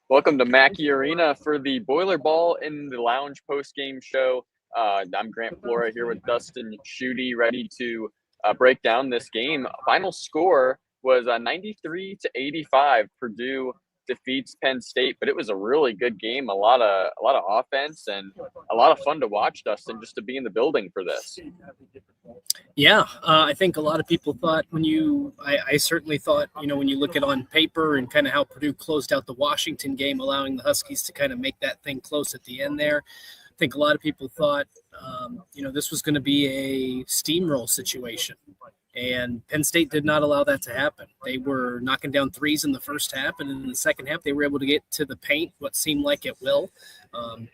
Welcome to Mackey Arena for the Boiler Ball in the Lounge post-game show. I'm Grant Flora here with Dustin Schutte, ready to break down this game. Final score was 93-85. Purdue defeats Penn State, but it was a really good game. A lot of offense and a lot of fun to watch, Dustin, just to be in the building for this. Yeah, I think a lot of people thought I certainly thought, when you look at on paper and kind of how Purdue closed out the Washington game, allowing the Huskies to kind of make that thing close at the end there. I think a lot of people thought, this was going to be a steamroll situation. And Penn State did not allow that to happen. They were knocking down threes in the first half, and in the second half, they were able to get to the paint, what seemed like it will. A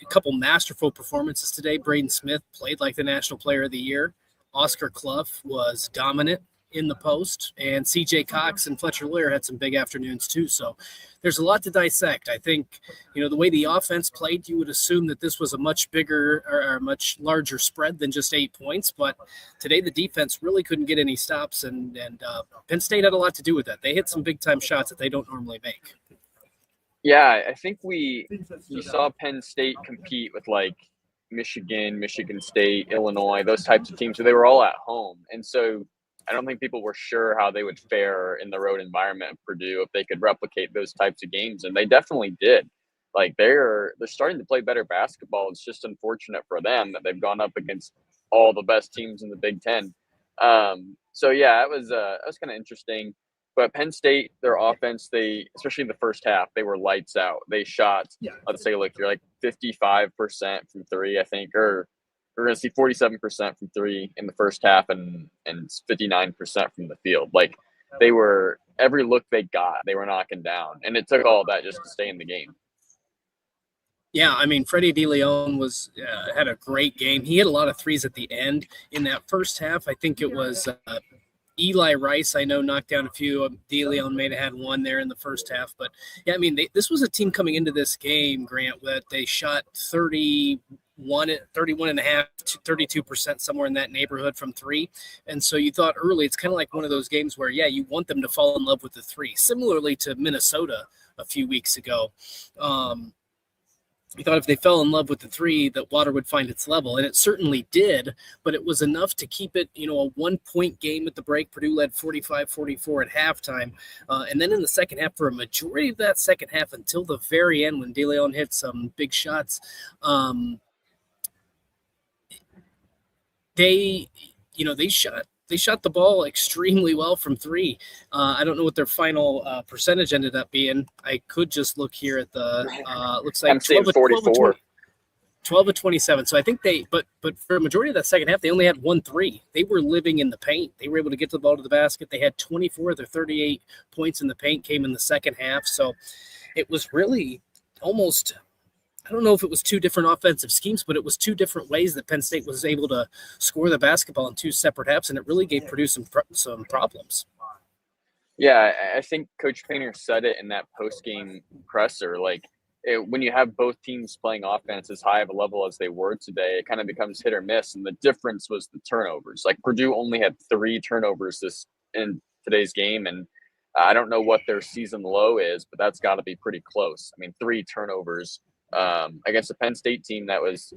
couple masterful performances today. Braden Smith played like the National Player of the Year. Oscar Cluff was dominant in the post, and CJ Cox and Fletcher Lawyer had some big afternoons too. So there's a lot to dissect. I think, the way the offense played, you would assume that this was a much bigger or much larger spread than just 8 points. But today the defense really couldn't get any stops, and Penn State had a lot to do with that. They hit some big-time shots that they don't normally make. Yeah, I think we saw Penn State compete with like Michigan State, Illinois, those types of teams. So they were all at home. And so I don't think people were sure how they would fare in the road environment of Purdue if they could replicate those types of games. And they definitely did. Like they're starting to play better basketball. It's just unfortunate for them that they've gone up against all the best teams in the Big Ten. So yeah, it was kind of interesting. But Penn State, their offense, especially in the first half, they were lights out. They shot, let's say, look, you're like 55% from three, I think, or we're going to see 47% from three in the first half and 59% from the field. Like they were, every look they got, they were knocking down. And it took all of that just to stay in the game. Yeah, I mean, Freddie DeLeon had a great game. He hit a lot of threes at the end. In that first half, I think it was Eli Rice, I know, knocked down a few. DeLeon may have had one there in the first half. But, yeah, I mean, this was a team coming into this game, Grant, that they shot 31 and a half to 32%, somewhere in that neighborhood from three. And so you thought early, it's kind of like one of those games where, you want them to fall in love with the three, similarly to Minnesota a few weeks ago. We thought if they fell in love with the three, that water would find its level, and it certainly did, but it was enough to keep it, a 1-point game at the break. Purdue led 45-44 at halftime, and then in the second half, for a majority of that second half until the very end when DeLeon hit some big shots, they shot the ball extremely well from three. I don't know what their final percentage ended up being. I could just look here at the looks like I'm saying 44. 12 of 27. So I think but for a majority of that second half, they only had 1 3. They were living in the paint. They were able to get the ball to the basket. They had 24 of their 38 points in the paint came in the second half. So it was really almost, I don't know if it was two different offensive schemes, but it was two different ways that Penn State was able to score the basketball in two separate halves, and it really gave Purdue some problems. Yeah, I think Coach Painter said it in that post-game presser. Like, when you have both teams playing offense as high of a level as they were today, it kind of becomes hit or miss, and the difference was the turnovers. Like, Purdue only had 3 turnovers in today's game, and I don't know what their season low is, but that's got to be pretty close. I mean, 3 turnovers against a Penn State team that was,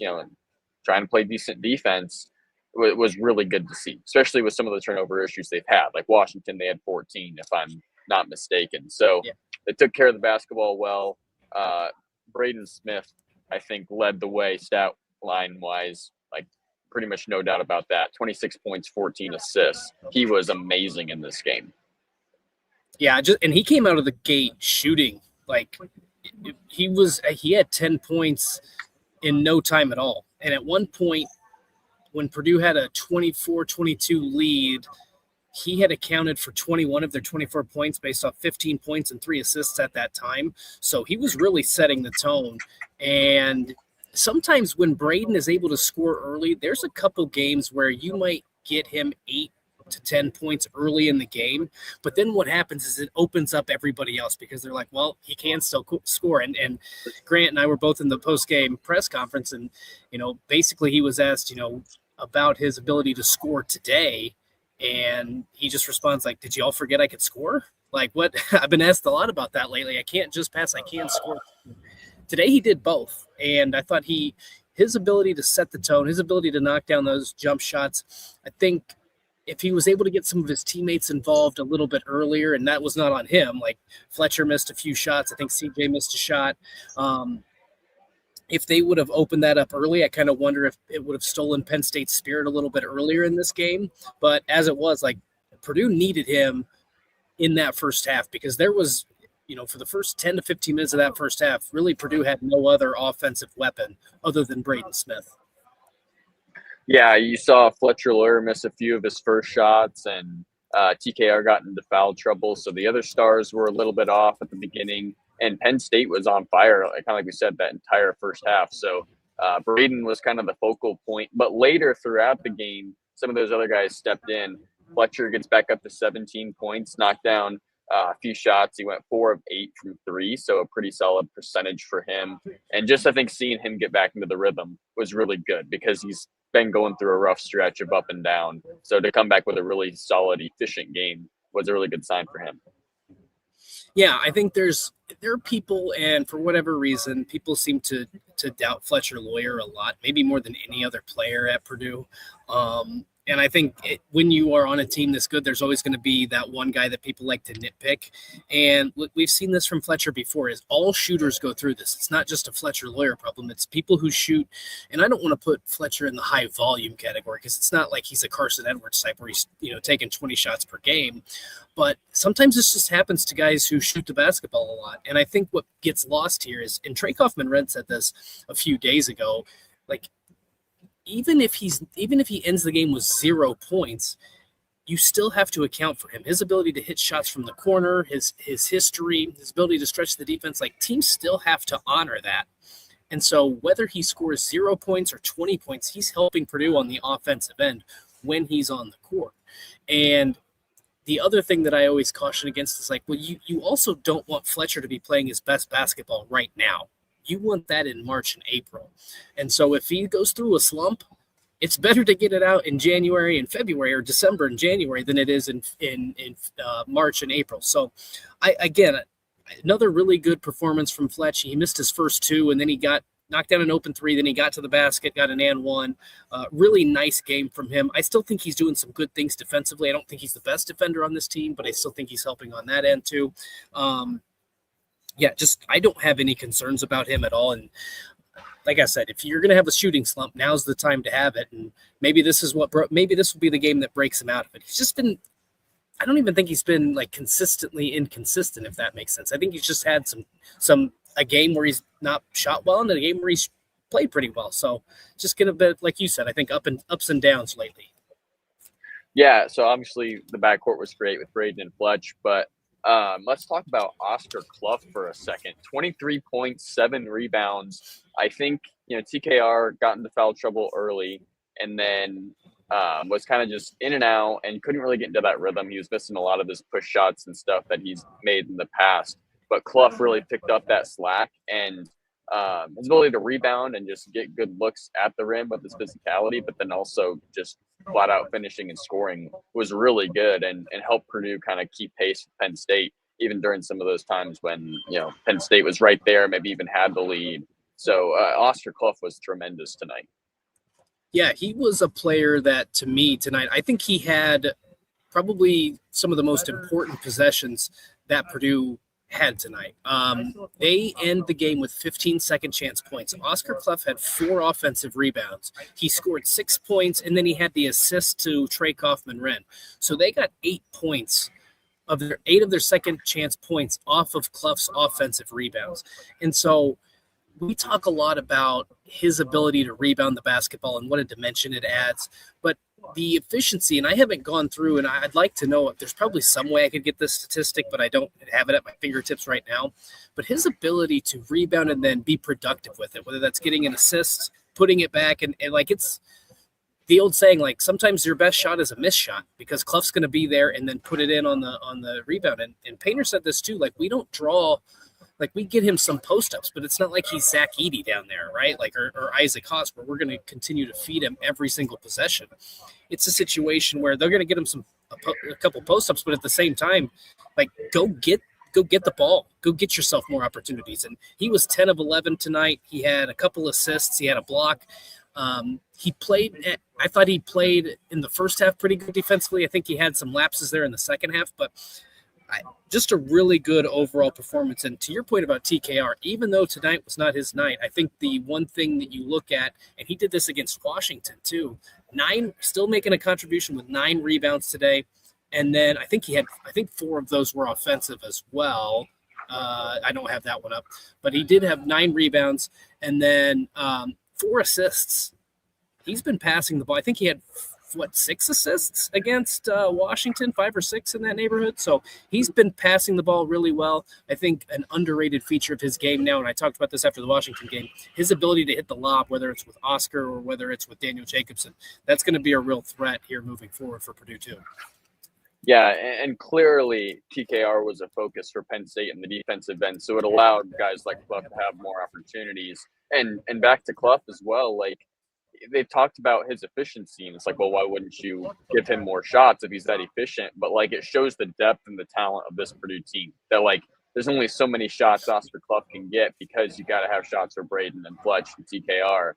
trying to play decent defense was really good to see, especially with some of the turnover issues they've had. Like Washington, they had 14, if I'm not mistaken. So They took care of the basketball well. Braden Smith, I think, led the way stat line-wise, like pretty much no doubt about that. 26 points, 14 assists. He was amazing in this game. Yeah, and he came out of the gate shooting like – he had 10 points in no time at all. And at one point, when Purdue had a 24-22 lead, he had accounted for 21 of their 24 points based off 15 points and 3 assists at that time. So he was really setting the tone. And sometimes when Braden is able to score early, there's a couple games where you might get him 8 to 10 points early in the game, but then what happens is it opens up everybody else because they're like, well, he can still score. And Grant and I were both in the post-game press conference, and basically he was asked about his ability to score today, and he just responds like, did you all forget I could score? Like what I've been asked a lot about that lately. I can't just pass, I can score. Today he did both. And I thought his ability to set the tone, his ability to knock down those jump shots, I think if he was able to get some of his teammates involved a little bit earlier, and that was not on him, like Fletcher missed a few shots. I think CJ missed a shot. If they would have opened that up early, I kind of wonder if it would have stolen Penn State's spirit a little bit earlier in this game. But as it was, like Purdue needed him in that first half because there was, for the first 10 to 15 minutes of that first half, really Purdue had no other offensive weapon other than Braden Smith. Yeah, you saw Fletcher Lawyer miss a few of his first shots, and TKR got into foul trouble. So the other stars were a little bit off at the beginning, and Penn State was on fire, kind of like we said, that entire first half. So Braden was kind of the focal point. But later throughout the game, some of those other guys stepped in. Fletcher gets back up to 17 points, knocked down a few shots. He went 4 of 8 from 3, so a pretty solid percentage for him. And just I think seeing him get back into the rhythm was really good because he's been going through a rough stretch of up and down. So to come back with a really solid, efficient game was a really good sign for him. Yeah, I think there are people, and for whatever reason, people seem to doubt Fletcher Lawyer a lot, maybe more than any other player at Purdue. And I think when you are on a team this good, there's always going to be that one guy that people like to nitpick. And we've seen this from Fletcher before, is all shooters go through this. It's not just a Fletcher Lawyer problem. It's people who shoot. And I don't want to put Fletcher in the high volume category because it's not like he's a Carson Edwards type where he's, taking 20 shots per game. But sometimes this just happens to guys who shoot the basketball a lot. And I think what gets lost here is, and Trey Kaufman-Renn said this a few days ago, like, even if he ends the game with 0 points, you still have to account for him. His ability to hit shots from the corner, his history, his ability to stretch the defense, like teams still have to honor that. And so whether he scores 0 points or 20 points, he's helping Purdue on the offensive end when he's on the court. And the other thing that I always caution against is like, well, you also don't want Fletcher to be playing his best basketball right now. You want that in March and April. And so if he goes through a slump, it's better to get it out in January and February or December and January than it is in March and April. So another really good performance from Fletch. He missed his first 2 and then he got knocked down an open 3. Then he got to the basket, got an and 1. Really nice game from him. I still think he's doing some good things defensively. I don't think he's the best defender on this team, but I still think he's helping on that end too. I don't have any concerns about him at all. And like I said, if you're going to have a shooting slump, now's the time to have it. And maybe this will be the game that breaks him out of it. He's just been, I don't even think he's been like consistently inconsistent, if that makes sense. I think he's just had a game where he's not shot well and a game where he's played pretty well. So just get a bit, like you said, I think ups and downs lately. Yeah. So obviously the backcourt was great with Braden and Fletch, but let's talk about Oscar Cluff for a second. 23 points, 7 rebounds. I think, TKR got into foul trouble early and then was kind of just in and out and couldn't really get into that rhythm. He was missing a lot of his push shots and stuff that he's made in the past. But Cluff really picked up that slack, and his ability to rebound and just get good looks at the rim with his physicality, but then also just flat out finishing and scoring was really good and helped Purdue kind of keep pace with Penn State, even during some of those times when, Penn State was right there, maybe even had the lead. So Oscar Cluff was tremendous tonight. Yeah, he was a player that, to me tonight, I think he had probably some of the most important possessions that Purdue had tonight. They end the game with 15 second chance points. Oscar Cluff had 4 offensive rebounds. He scored 6 points, and then he had the assist to Trey Kaufman-Renn. So they got 8 points of their second chance points off of Cluff's offensive rebounds. And so we talk a lot about his ability to rebound the basketball and what a dimension it adds, but the efficiency, and I haven't gone through, and I'd like to know if there's probably some way I could get this statistic, but I don't have it at my fingertips right now. But his ability to rebound and then be productive with it, whether that's getting an assist, putting it back, and like it's the old saying, like sometimes your best shot is a missed shot because Cluff's going to be there and then put it in on the rebound. And Painter said this too, like we don't draw. Like we get him some post-ups, but it's not like he's Zach Edey down there, right? Like or Isaac Hosmer. We're going to continue to feed him every single possession. It's a situation where they're going to get him some a couple post-ups, but at the same time, like go get the ball, go get yourself more opportunities. And he was 10 of 11 tonight. He had a couple assists, he had a block. I thought he played in the first half pretty good defensively. I think he had some lapses there in the second half, but just a really good overall performance. And to your point about TKR, even though tonight was not his night, I think the one thing that you look at, and he did this against Washington too, still making a contribution with 9 rebounds today. And then I think 4 of those were offensive as well. I don't have that one up, but he did have 9 rebounds and then 4 assists. He's been passing the ball. I think he had 6 assists against Washington, 5 or 6 in that neighborhood. So he's been passing the ball really well. I think an underrated feature of his game now, and I talked about this after the Washington game, his ability to hit the lob, whether it's with Oscar or whether it's with Daniel Jacobson, that's going to be a real threat here moving forward for Purdue too. Yeah, and clearly TKR was a focus for Penn State in the defensive end, so it allowed guys like Cluff to have more opportunities. And back to Cluff as well, like they've talked about his efficiency, and it's like, well, why wouldn't you give him more shots if he's that efficient? But like it shows the depth and the talent of this Purdue team that like there's only so many shots Oscar Cluff can get because you got to have shots for Braden and Fletch and TKR.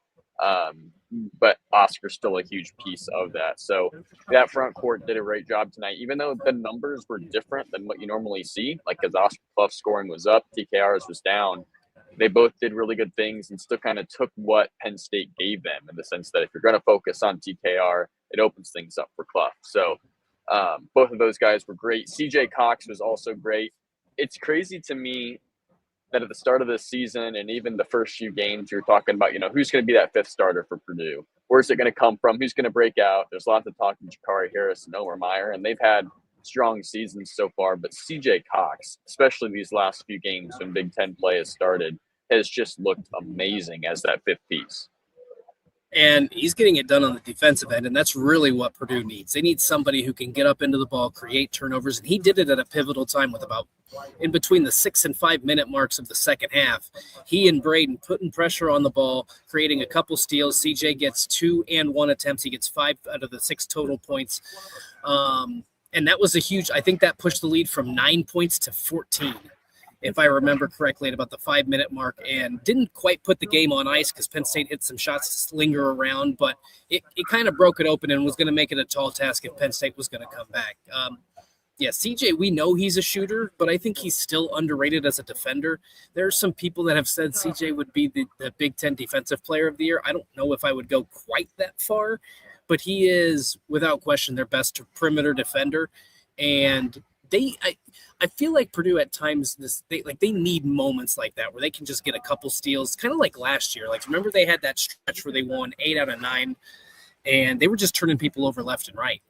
But Oscar's still a huge piece of that. So that front court did a great job tonight, even though the numbers were different than what you normally see. Like because Oscar Cluff's scoring was up, TKR's was down. They both did really good things and still kind of took what Penn State gave them in the sense that if you're going to focus on TKR, it opens things up for Cluff. So both of those guys were great. CJ Cox was also great. It's crazy to me that at the start of this season and even the first few games, you're talking about, who's going to be that 5th starter for Purdue? Where's it going to come from? Who's going to break out? There's lots of talk of Jakari Harris and Omer Meyer, and they've had strong seasons so far. But CJ Cox, especially these last few games when Big Ten play has started, has just looked amazing as that 5th piece. And he's getting it done on the defensive end, and that's really what Purdue needs. They need somebody who can get up into the ball, create turnovers, and he did it at a pivotal time with about in between the 6 and 5 minute marks of the second half. He and Braden putting pressure on the ball, creating a couple steals. CJ gets 2 and 1 attempts. He gets 5 out of the 6 total points. And that was I think that pushed the lead from 9 points to 14. If I remember correctly, at about the 5 minute mark, and didn't quite put the game on ice because Penn State hit some shots to linger around, but it kind of broke it open and was going to make it a tall task if Penn State was going to come back. CJ, we know he's a shooter, but I think he's still underrated as a defender. There are some people that have said CJ would be the Big Ten Defensive Player of the Year. I don't know if I would go quite that far, but he is, without question, their best perimeter defender. And I feel like Purdue at times they need moments like that where they can just get a couple steals, kind of like last year. Like remember they had that stretch where they won 8 out of 9, and they were just turning people over left and right.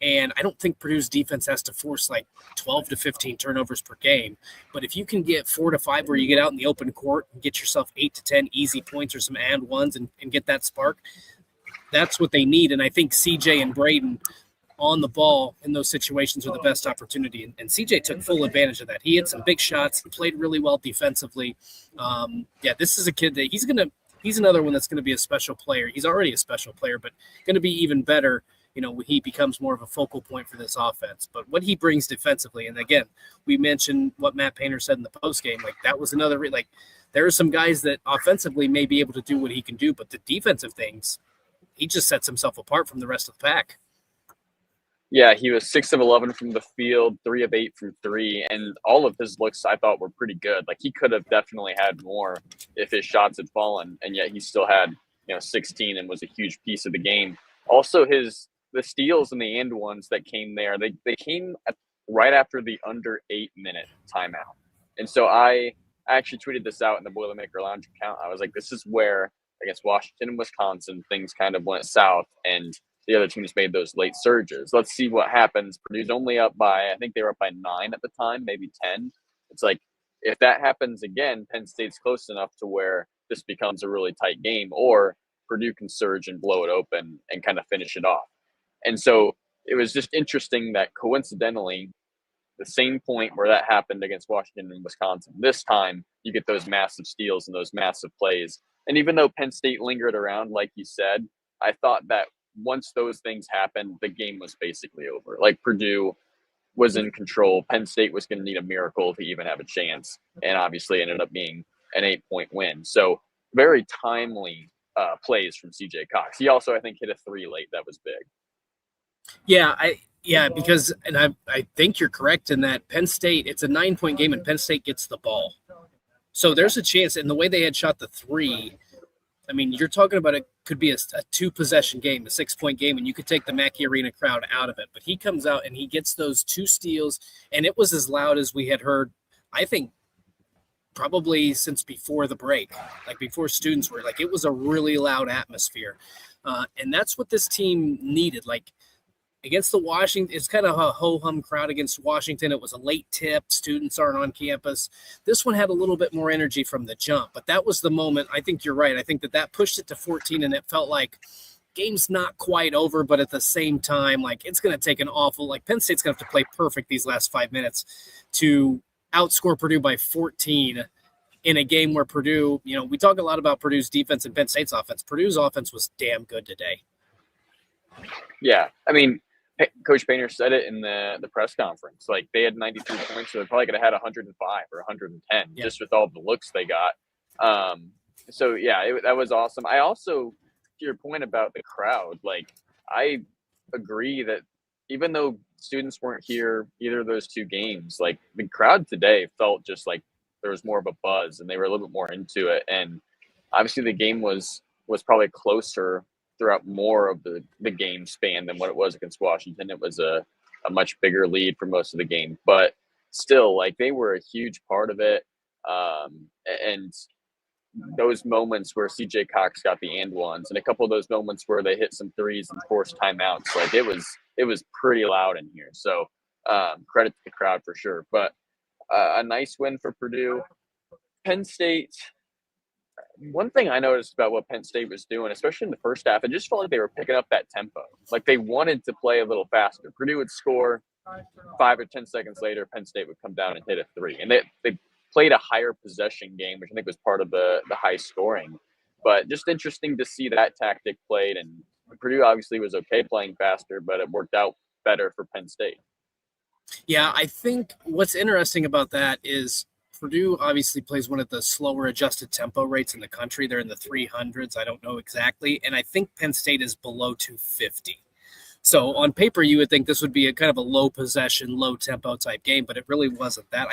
And I don't think Purdue's defense has to force like 12 to 15 turnovers per game. But if you can get 4 to 5 where you get out in the open court and get yourself 8 to 10 easy points or some and ones and get that spark, that's what they need. And I think CJ and Braden on the ball in those situations are the best opportunity. And CJ took full advantage of that. He had some big shots. He played really well defensively. This is a kid that he's another one that's going to be a special player. He's already a special player, but going to be even better, when he becomes more of a focal point for this offense. But what he brings defensively, and again, we mentioned what Matt Painter said in the postgame, like that was another, there are some guys that offensively may be able to do what he can do, but the defensive things, he just sets himself apart from the rest of the pack. Yeah, he was 6 of 11 from the field, 3 of 8 from 3, and all of his looks I thought were pretty good. Like he could have definitely had more if his shots had fallen, and yet he still had 16 and was a huge piece of the game. Also, the steals and the and ones that came there, they came right after the under 8 minute timeout, and so I actually tweeted this out in the Boilermaker Lounge account. I was like, this is where against Washington and Wisconsin things kind of went south, and the other teams made those late surges. Let's see what happens. Purdue's only up by, I think they were up by 9 at the time, maybe 10. It's like, if that happens again, Penn State's close enough to where this becomes a really tight game, or Purdue can surge and blow it open and kind of finish it off. And so it was just interesting that coincidentally, the same point where that happened against Washington and Wisconsin, this time you get those massive steals and those massive plays. And even though Penn State lingered around, like you said, I thought that once those things happened, the game was basically over. Like Purdue was in control. Penn State was going to need a miracle to even have a chance, and obviously ended up being an 8-point win. So very timely plays from CJ Cox. He also, I think, hit a three late that was big. Yeah, because I think you're correct in that Penn State, it's a 9-point game and Penn State gets the ball. So there's a chance, and the way they had shot the three, I mean, you're talking about it could be a 2-possession game, a 6-point game, and you could take the Mackey Arena crowd out of it. But he comes out and he gets those 2 steals, and it was as loud as we had heard, I think, probably since before the break, like before students were. Like, it was a really loud atmosphere. And that's what this team needed. Like, against the Washington, it's kind of a ho-hum crowd against Washington. It was a late tip. Students aren't on campus. This one had a little bit more energy from the jump, but that was the moment. I think you're right. I think that pushed it to 14, and it felt like game's not quite over, but at the same time, like, it's going to take an awful – like, Penn State's going to have to play perfect these last 5 minutes to outscore Purdue by 14 in a game where Purdue – we talk a lot about Purdue's defense and Penn State's offense. Purdue's offense was damn good today. Yeah, I mean – Coach Painter said it in the press conference. Like, they had 93 points, so they probably could have had 105 or 110 just with all the looks they got. So, yeah, that was awesome. I also, to your point about the crowd, like, I agree that even though students weren't here either of those 2 games, like, the crowd today felt just like there was more of a buzz and they were a little bit more into it. And obviously the game was probably closer throughout more of the game span than what it was against Washington. It was a much bigger lead for most of the game, but still, like, they were a huge part of it. And those moments where CJ Cox got the and ones, and a couple of those moments where they hit some threes and forced timeouts, like, it was pretty loud in here. So credit to the crowd for sure. But a nice win for Purdue. Penn State. One thing I noticed about what Penn State was doing, especially in the first half, it just felt like they were picking up that tempo. Like, they wanted to play a little faster. Purdue would score 5 or 10 seconds later. Penn State would come down and hit a three. And they played a higher possession game, which I think was part of the high scoring. But just interesting to see that tactic played. And Purdue obviously was okay playing faster, but it worked out better for Penn State. Yeah, I think what's interesting about that is Purdue obviously plays one of the slower adjusted tempo rates in the country. They're in the 300s. I don't know exactly. And I think Penn State is below 250. So on paper, you would think this would be a kind of a low possession, low tempo type game, but it really wasn't that.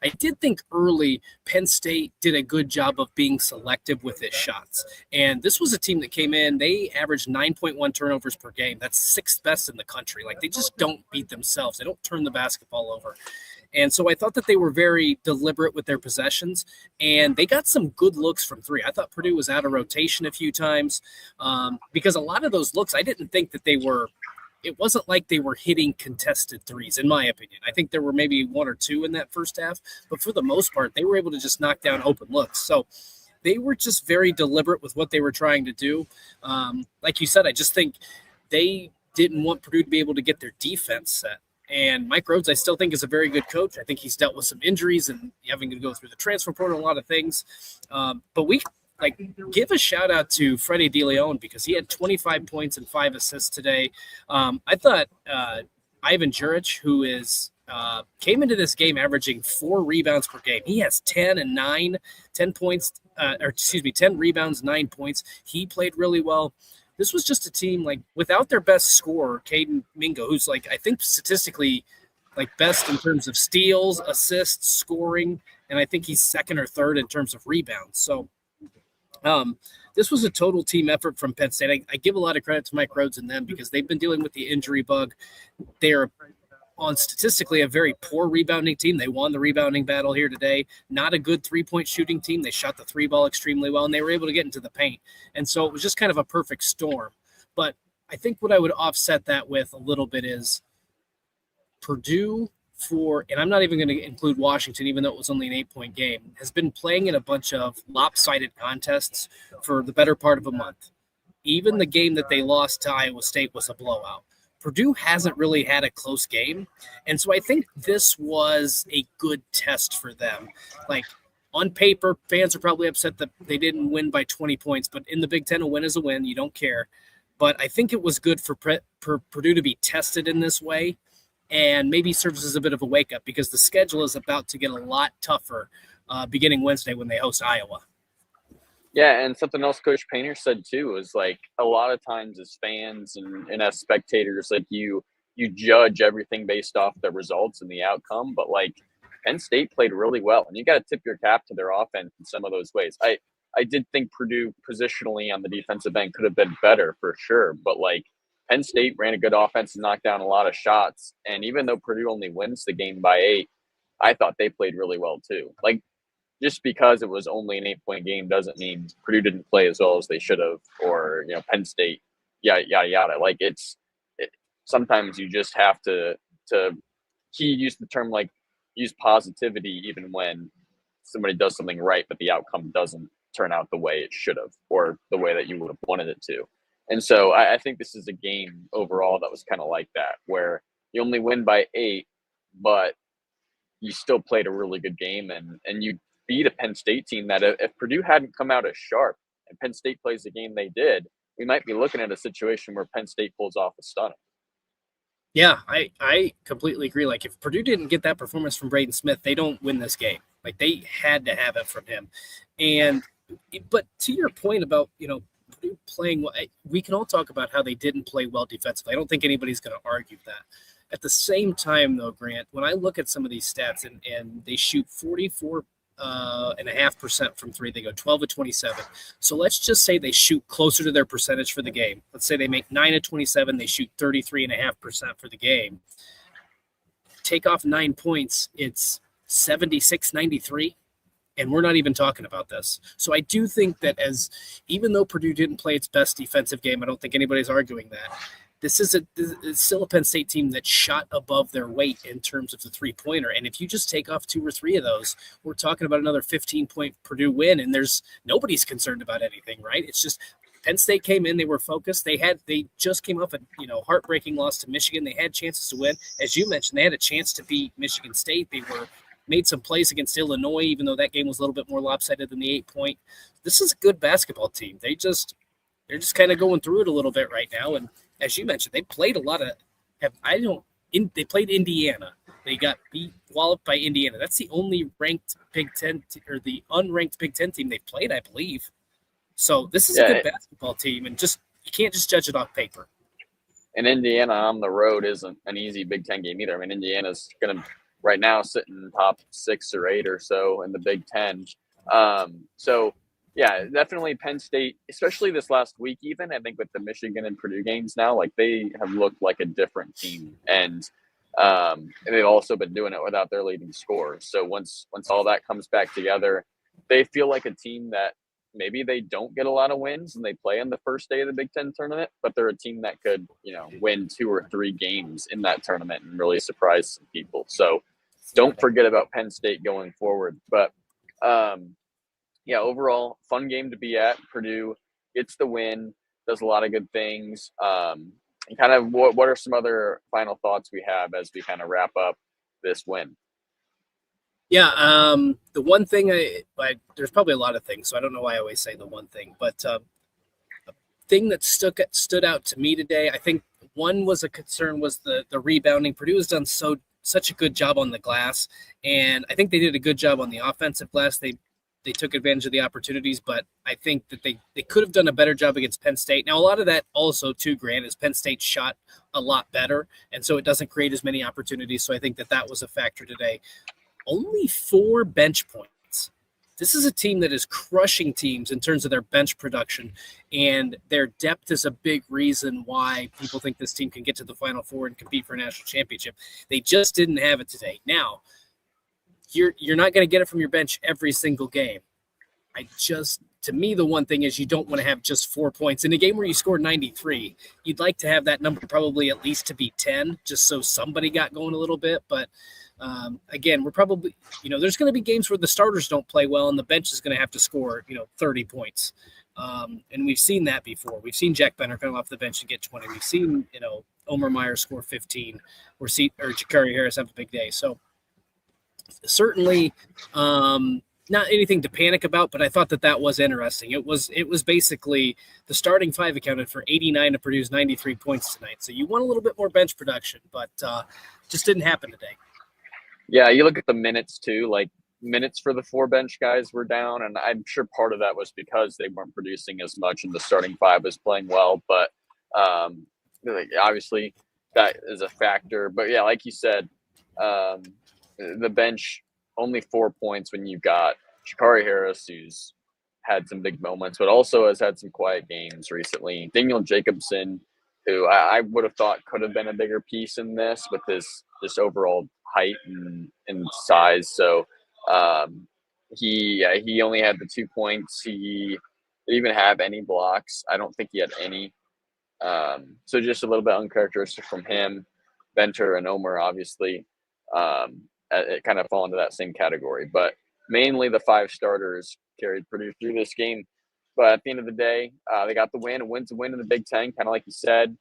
I did think early Penn State did a good job of being selective with its shots. And this was a team that came in, they averaged 9.1 turnovers per game. That's 6th best in the country. Like, they just don't beat themselves. They don't turn the basketball over. And so I thought that they were very deliberate with their possessions, and they got some good looks from three. I thought Purdue was out of rotation a few times because a lot of those looks, I didn't think that it wasn't like they were hitting contested threes, in my opinion. I think there were maybe 1 or 2 in that first half, but for the most part, they were able to just knock down open looks. So they were just very deliberate with what they were trying to do. Like you said, I just think they didn't want Purdue to be able to get their defense set. And Mike Rhodes, I still think, is a very good coach. I think he's dealt with some injuries and having to go through the transfer portal, a lot of things. But we give a shout out to Freddie DeLeon because he had 25 points and 5 assists today. I thought Ivan Juric, who came into this game averaging 4 rebounds per game. He has 10 points, 10 rebounds, 9 points. He played really well. This was just a team, like, without their best scorer, Caden Mingo, who's, like, I think statistically, like, best in terms of steals, assists, scoring, and I think he's 2nd or 3rd in terms of rebounds. So this was a total team effort from Penn State. I give a lot of credit to Mike Rhodes and them because they've been dealing with the injury bug. They're on statistically a very poor rebounding team. They won the rebounding battle here today. Not a good 3-point shooting team. They shot the 3 ball extremely well, and they were able to get into the paint. And so it was just kind of a perfect storm. But I think what I would offset that with a little bit is Purdue and I'm not even going to include Washington, even though it was only an 8-point game, has been playing in a bunch of lopsided contests for the better part of a month. Even the game that they lost to Iowa State was a blowout. Purdue hasn't really had a close game. And so I think this was a good test for them. Like, on paper, fans are probably upset that they didn't win by 20 points, but in the Big Ten, a win is a win. You don't care. But I think it was good for Purdue to be tested in this way, and maybe serves as a bit of a wake-up because the schedule is about to get a lot tougher beginning Wednesday when they host Iowa. Yeah, and something else Coach Painter said too is like a lot of times as fans and as spectators, like you judge everything based off the results and the outcome, but like Penn State played really well, and you got to tip your cap to their offense in some of those ways. I did think Purdue positionally on the defensive end could have been better for sure, but like Penn State ran a good offense and knocked down a lot of shots, and even though Purdue only wins the game by 8, I thought they played really well too. Like just because it was only an 8-point game doesn't mean Purdue didn't play as well as they should have, or Penn State, yada yada yada. Like sometimes you just have to. He used the term like use positivity even when somebody does something right, but the outcome doesn't turn out the way it should have or the way that you would have wanted it to. And so I think this is a game overall that was kind of like that, where you only win by 8, but you still played a really good game and you beat a Penn State team that if Purdue hadn't come out as sharp and Penn State plays the game they did, we might be looking at a situation where Penn State pulls off a stunner. Yeah, I completely agree. Like if Purdue didn't get that performance from Braden Smith, they don't win this game. Like they had to have it from him. But to your point about, Purdue playing well, we can all talk about how they didn't play well defensively. I don't think anybody's going to argue that. At the same time, though, Grant, when I look at some of these stats and they shoot 44.5% from three, they go 12 of 27. So let's just say they shoot closer to their percentage for the game. Let's say they make 9 of 27, they shoot 33.5% for the game. Take off 9 points, it's 76-93. And we're not even talking about this. So I do think that even though Purdue didn't play its best defensive game, I don't think anybody's arguing that. This is still a Penn State team that shot above their weight in terms of the three-pointer. And if you just take off 2 or 3 of those, we're talking about another 15-point Purdue win, and nobody's concerned about anything, right? It's just Penn State came in, they were focused. They just came off a heartbreaking loss to Michigan. They had chances to win. As you mentioned, they had a chance to beat Michigan State. They made some plays against Illinois, even though that game was a little bit more lopsided than the 8-point. This is a good basketball team. They're just kind of going through it a little bit right now. And as you mentioned, they played a lot of. They played Indiana. They got walloped by Indiana. That's the only ranked Big Ten or the unranked Big Ten team they've played, I believe. So this is a good basketball team, and you can't just judge it off paper. And Indiana on the road isn't an easy Big Ten game either. I mean, Indiana's going to right now sitting top 6 or 8 or so in the Big Ten. So, yeah, definitely Penn State, especially this last week even, I think with the Michigan and Purdue games now, like they have looked like a different team. And they've also been doing it without their leading scorer. So once all that comes back together, they feel like a team that maybe they don't get a lot of wins and they play on the first day of the Big Ten tournament, but they're a team that could, win 2 or 3 games in that tournament and really surprise some people. So don't forget about Penn State going forward. But, overall, fun game to be at. Purdue gets the win, does a lot of good things. And kind of what are some other final thoughts we have as we kind of wrap up this win? Yeah, the one thing there's probably a lot of things, so I don't know why I always say the one thing, but a thing that stood out to me today, I think one was a concern was the rebounding. Purdue has done such a good job on the glass, and I think they did a good job on the offensive glass. They took advantage of the opportunities, but I think that they could have done a better job against Penn State. Now, a lot of that also, too, Grant, is Penn State shot a lot better, and so it doesn't create as many opportunities, so I think that was a factor today. Only 4 bench points. This is a team that is crushing teams in terms of their bench production, and their depth is a big reason why people think this team can get to the Final Four and compete for a national championship. They just didn't have it today. Now, you're not going to get it from your bench every single game. To me, the one thing is you don't want to have just 4 points. In a game where you scored 93, you'd like to have that number probably at least to be 10, just so somebody got going a little bit. But again, we're probably, there's going to be games where the starters don't play well and the bench is going to have to score, 30 points. And we've seen that before. We've seen Jack Benner come off the bench and get 20. We've seen, Omer Meyer score 15 or Jakari Harris have a big day. So certainly not anything to panic about, but I thought that was interesting. It was basically the starting five accounted for 89 of Purdue's 93 points tonight. So you want a little bit more bench production, but just didn't happen today. Yeah, you look at the minutes too, like minutes for the 4 bench guys were down, and I'm sure part of that was because they weren't producing as much and the starting 5 was playing well, but obviously that is a factor. But yeah, like you said, the bench only 4 points when you've got Shakari Harris, who's had some big moments, but also has had some quiet games recently. Daniel Jacobson, who I would have thought could have been a bigger piece in this with his overall height and size. So he only had the 2 points. He didn't even have any blocks. I don't think he had any. So just a little bit uncharacteristic from him. Venter and Omer, obviously, it kind of fall into that same category. But mainly the 5 starters carried Purdue through this game. But at the end of the day, they got the win. A win's a win in the Big Ten, kind of like you said.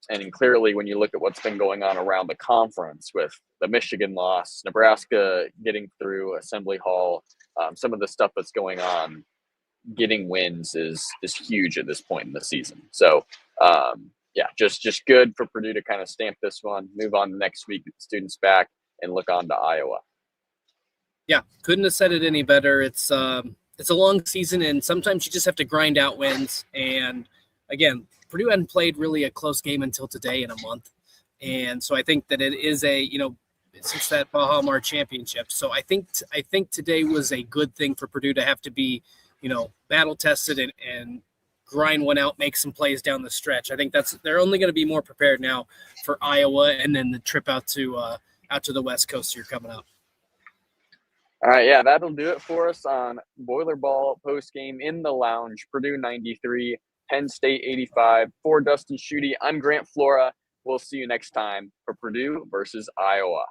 And clearly, when you look at what's been going on around the conference with the Michigan loss, Nebraska getting through Assembly Hall, some of the stuff that's going on, getting wins is huge at this point in the season. So, yeah, just good for Purdue to kind of stamp this one, move on next week, get the students back, and look on to Iowa. Yeah, couldn't have said it any better. It's a long season, and sometimes you just have to grind out wins. And again, Purdue hadn't played really a close game until today in a month, and so I think that it is since that Baja Mar championship. So I think today was a good thing for Purdue to have to be, battle tested and grind one out, make some plays down the stretch. I think they're only going to be more prepared now for Iowa and then the trip out to the West Coast here coming up. All right, yeah, that'll do it for us on Boiler Ball post game in the lounge. Purdue 93, Penn State 85. For Dustin Schutte, I'm Grant Flora. We'll see you next time for Purdue versus Iowa.